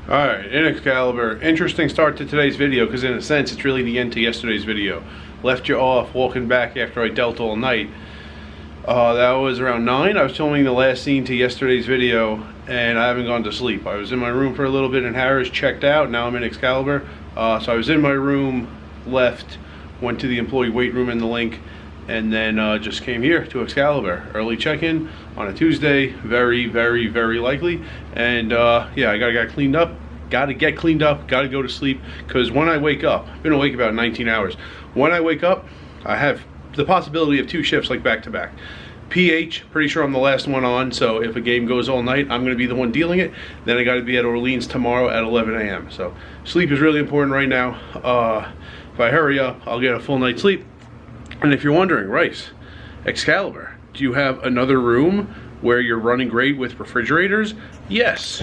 Alright, in Excalibur, interesting start to today's video because in a sense it's really the end to yesterday's video. Left you off walking back after I dealt all night. That was around 9. I was filming the last scene to yesterday's video and I haven't gone to sleep. I was in my room for a little bit and Harris checked out. Now I'm in Excalibur. So I was in my room, left, went to the employee weight room in the link, and then just came here to Excalibur. Early check-in on a Tuesday, very, very, very likely. And yeah, I gotta get cleaned up, gotta go to sleep, because when I wake up, I've been awake about 19 hours. When I wake up, I have the possibility of 2 shifts like back to back. PH, pretty sure I'm the last one on, so if a game goes all night, I'm gonna be the one dealing it. Then I gotta be at Orleans tomorrow at 11 a.m. So sleep is really important right now. If I hurry up, I'll get a full night's sleep. And if you're wondering, Rice, Excalibur, do you have another room where you're running great with refrigerators? Yes.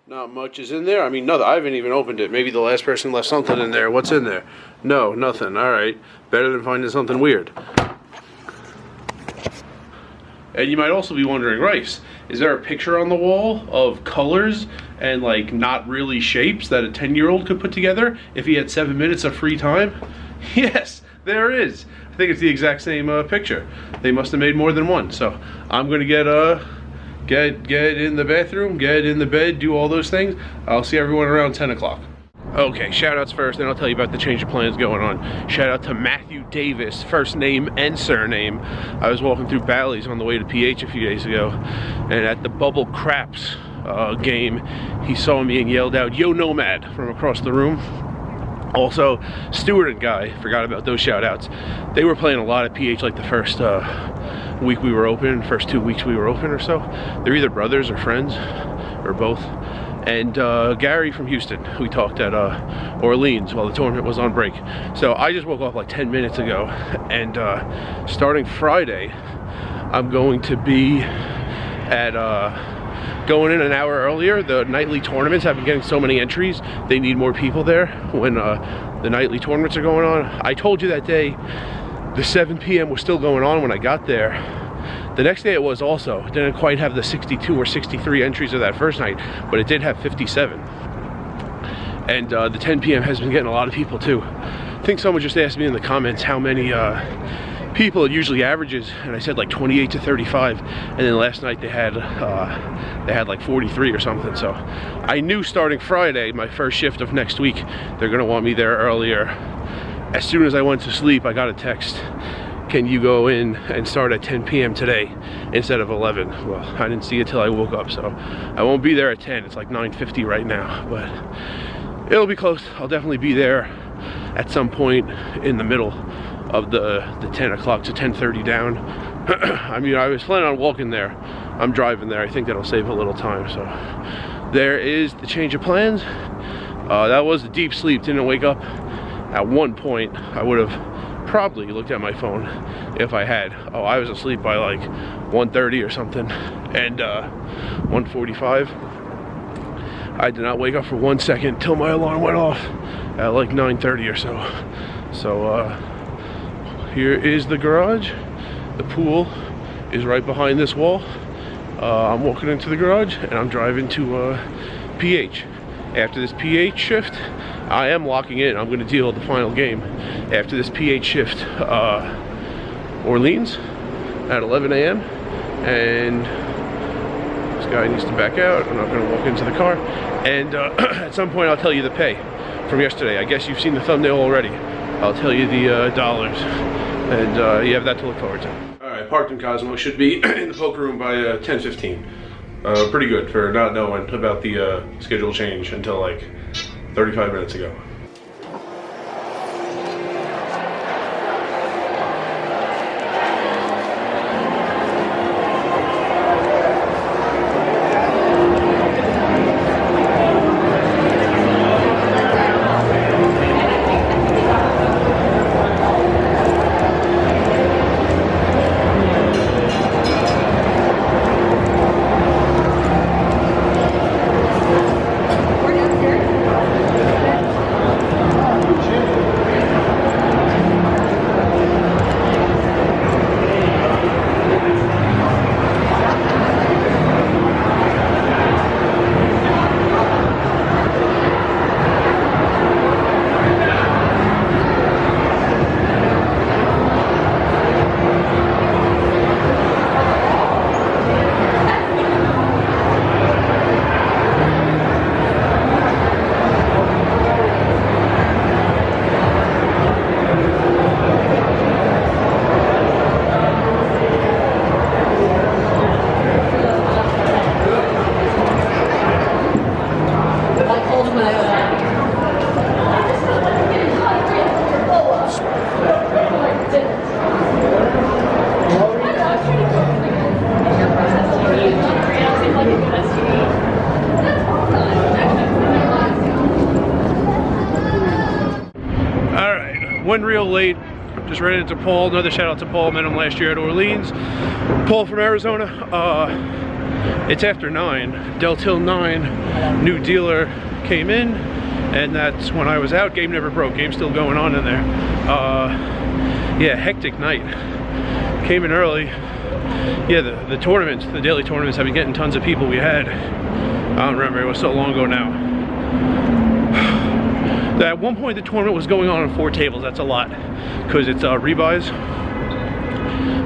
Not much is in there. I mean, nothing. I haven't even opened it. Maybe the last person left something in there. What's in there? No, nothing. All right. Better than finding something weird. And you might also be wondering, Rice, is there a picture on the wall of colors and like not really shapes that a 10-year-old could put together if he had 7 minutes of free time? Yes, there is. I think it's the exact same picture. They must have made more than one. So I'm gonna get in the bathroom, get in the bed, do all those things. I'll see everyone around 10 o'clock. Okay, shout outs first, then I'll tell you about the change of plans going on. Shout out to Matthew Davis, first name and surname. I was walking through Bally's on the way to PH a few days ago, and at the Bubble Craps game, he saw me and yelled out, "Yo Nomad," from across the room. Also, Stewart and Guy, forgot about those shout outs. They were playing a lot at PH like the first week we were open, first 2 weeks we were open or so. They're either brothers or friends, or both. And Gary from Houston, we talked at Orleans while the tournament was on break. So I just woke up like 10 minutes ago, and starting Friday, I'm going to be at going in an hour earlier. The nightly tournaments have been getting so many entries, they need more people there when the nightly tournaments are going on. I told you that day the 7 p.m. was still going on when I got there. The next day it was also. It didn't quite have the 62 or 63 entries of that first night, but it did have 57. And the 10 p.m. has been getting a lot of people too. I think someone just asked me in the comments how many people it usually averages, and I said like 28 to 35, and then last night they had like 43 or something. So I knew starting Friday, my first shift of next week, they're gonna want me there earlier. As soon as I went to sleep, I got a text, "Can you go in and start at 10 p.m. today instead of 11? Well, I didn't see it till I woke up, so I won't be there at 10. It's like 9:50 right now, but it'll be close. I'll definitely be there at some point in the middle of the 10 o'clock to 10:30 down. I mean, I was planning on walking there. I'm driving there. I think that'll save a little time. So there is the change of plans. That was a deep sleep. Didn't wake up. At one point, I would have probably looked at my phone if I had. Oh, I was asleep by like 1:30 or something, and 1:45. I did not wake up for 1 second till my alarm went off at like 9:30 or so. So here is the garage. The pool is right behind this wall. I'm walking into the garage and I'm driving to PH. After this PH shift, I am locking in. I'm going to deal with the final game. After this PH shift, Orleans at 11 a.m. And this guy needs to back out. I'm not going to walk into the car. And at some point, I'll tell you the pay from yesterday. I guess you've seen the thumbnail already. I'll tell you the dollars. And you have that to look forward to. All right, parked in Cosmo. Should be in the poker room by 10:15. Pretty good for not knowing about the schedule change until like 35 minutes ago. one reel late. Just ran into Paul. Another shout out to Paul. Met him last year at Orleans. Paul from Arizona. It's after 9. Del Till 9. New dealer came in, and that's when I was out. Game never broke. Game's still going on in there. Yeah, hectic night. Came in early. Yeah, the tournaments, the daily tournaments have been getting tons of people. We had, I don't remember, it was so long ago now. At one point the tournament was going on 4 tables. That's a lot, because it's rebuys.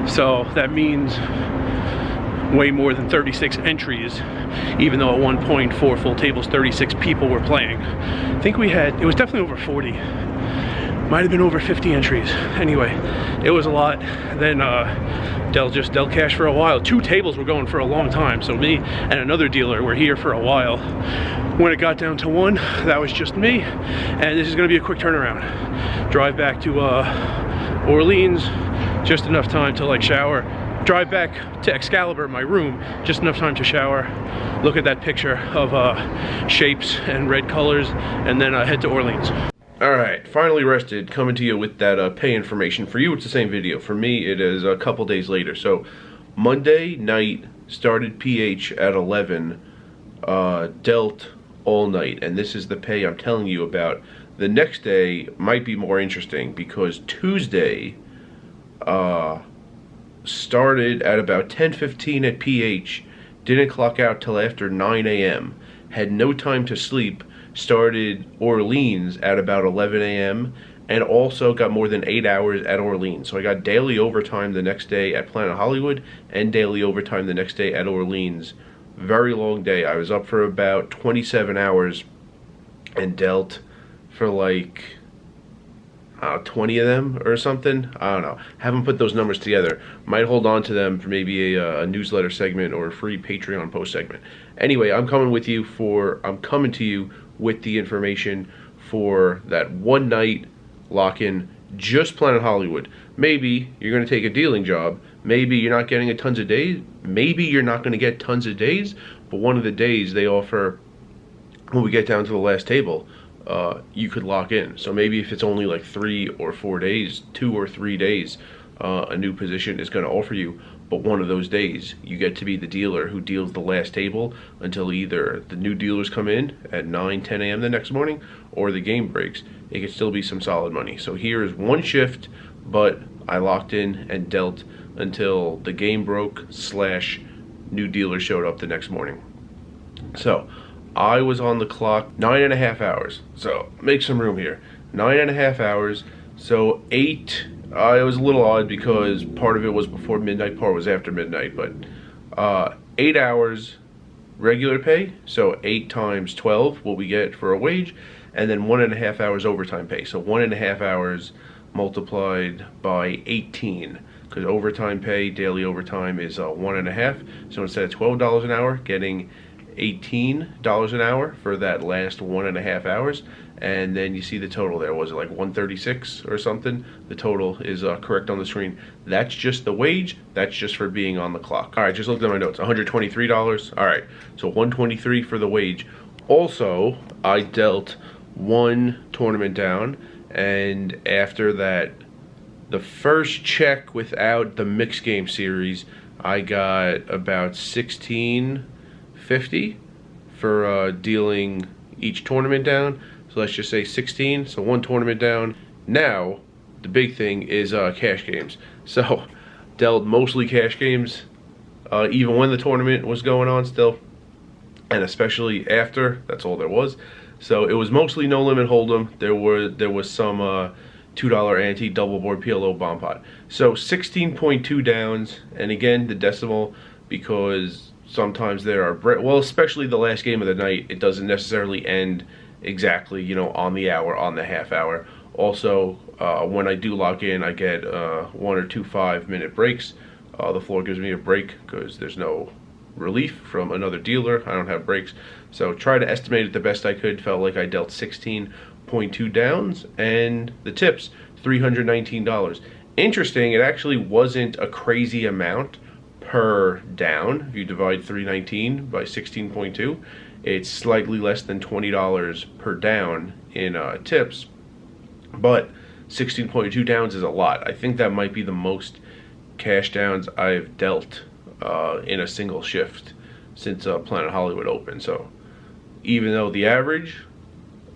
So that means way more than 36 entries, even though at one point 4 full tables, 36 people were playing. I think we had, it was definitely over 40. Might have been over 50 entries. Anyway, it was a lot. Then Del cashed for a while. 2 tables were going for a long time. So me and another dealer were here for a while. When it got down to 1, that was just me. And this is gonna be a quick turnaround. Drive back to Orleans, just enough time to like shower. Drive back to Excalibur, my room, just enough time to shower, look at that picture of shapes and red colors, and then head to Orleans. Alright, finally rested, coming to you with that pay information. For you, it's the same video. For me, it is a couple days later. So, Monday night, started PH at 11, dealt all night, and this is the pay I'm telling you about. The next day might be more interesting, because Tuesday, started at about 10:15 at PH, didn't clock out till after 9 a.m., had no time to sleep, started Orleans at about 11 a.m., and also got more than 8 hours at Orleans. So I got daily overtime the next day at Planet Hollywood and daily overtime the next day at Orleans. Very long day. I was up for about 27 hours and dealt for like 20 of them or something. I don't know. Haven't put those numbers together. Might hold on to them for maybe a newsletter segment or a free Patreon post segment. Anyway, I'm coming to you with the information for that one night lock-in, just Planet Hollywood. Maybe you're going to take a dealing job. Maybe you're not getting tons of days. Maybe you're not going to get tons of days, but one of the days they offer, when we get down to the last table, you could lock in. So maybe if it's only like 3 or 4 days, 2 or 3 days, a new position is going to offer you. But one of those days, you get to be the dealer who deals the last table until either the new dealers come in at 9, 10 a.m. the next morning, or the game breaks. It could still be some solid money. So here is one shift, but I locked in and dealt until the game broke / new dealer showed up the next morning. So I was on the clock 9.5 hours. So make some room here. 9.5 hours. So 8. It was a little odd because part of it was before midnight, part was after midnight. But 8 hours regular pay. So 8 times 12, what we get for a wage, and then 1.5 hours overtime pay. So 1.5 hours multiplied by 18. Because overtime pay, daily overtime is 1.5. So instead of $12 an hour, getting $18 an hour for that last 1.5 hours. And then you see the total there. Was it like 136 or something? The total is correct on the screen. That's just the wage. That's just for being on the clock. All right, just looked at my notes. $123. All right, so $123 for the wage. Also, I dealt one tournament down, and after that, the first check without the mixed game series, I got about $16.50 for dealing each tournament down. So let's just say 16, so one tournament down. Now, the big thing is cash games. So, dealt mostly cash games, even when the tournament was going on still, and especially after. That's all there was. So it was mostly no limit hold'em. There was some $2 ante double board PLO bomb pot. So 16.2 downs, and again the decimal, because sometimes there are, well, especially the last game of the night, it doesn't necessarily end exactly, you know, on the hour, on the half hour. Also, when I do log in, I get 1 or 2 5-minute breaks. The floor gives me a break because there's no relief from another dealer. I don't have breaks. So try to estimate it the best I could. Felt like I dealt 16.2 downs, and the tips, $319. Interesting, it actually wasn't a crazy amount per down. If you divide 319 by 16.2, it's slightly less than $20 per down in tips. But 16.2 downs is a lot. I think that might be the most cash downs I've dealt in a single shift since Planet Hollywood opened. So even though the average,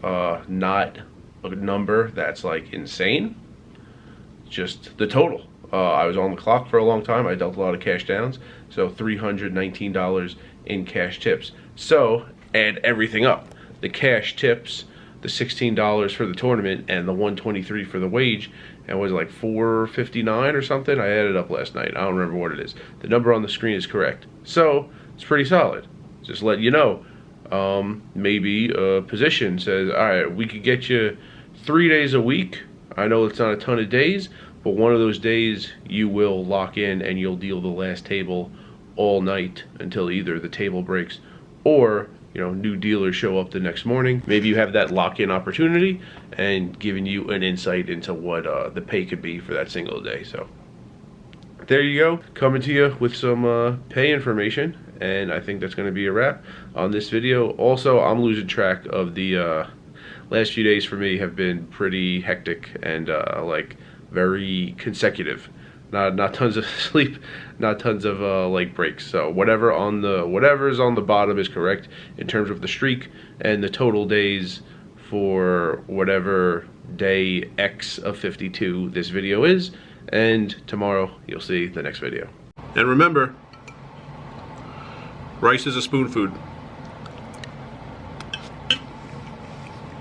not a number that's like insane, just the total. I was on the clock for a long time. I dealt a lot of cash downs, so $319 in cash tips. So add everything up, the cash tips, the $16 for the tournament, and the $123 for the wage, and was like $459 or something. I added up last night. I don't remember what it is. The number on the screen is correct, so it's pretty solid. Just let you know. Maybe a position says, all right, we could get you 3 days a week. I know it's not a ton of days, but one of those days you will lock in and you'll deal the last table all night until either the table breaks or, you know, new dealers show up the next morning. Maybe you have that lock-in opportunity and giving you an insight into what the pay could be for that single day. So there you go, coming to you with some pay information, and I think that's going to be a wrap on this video. Also, I'm losing track of the last few days. For me have been pretty hectic and like very consecutive. Not tons of sleep, not tons of like breaks. So whatever's on the bottom is correct in terms of the streak and the total days for whatever day X of 52 this video is. And tomorrow you'll see the next video. And remember, rice is a spoon food.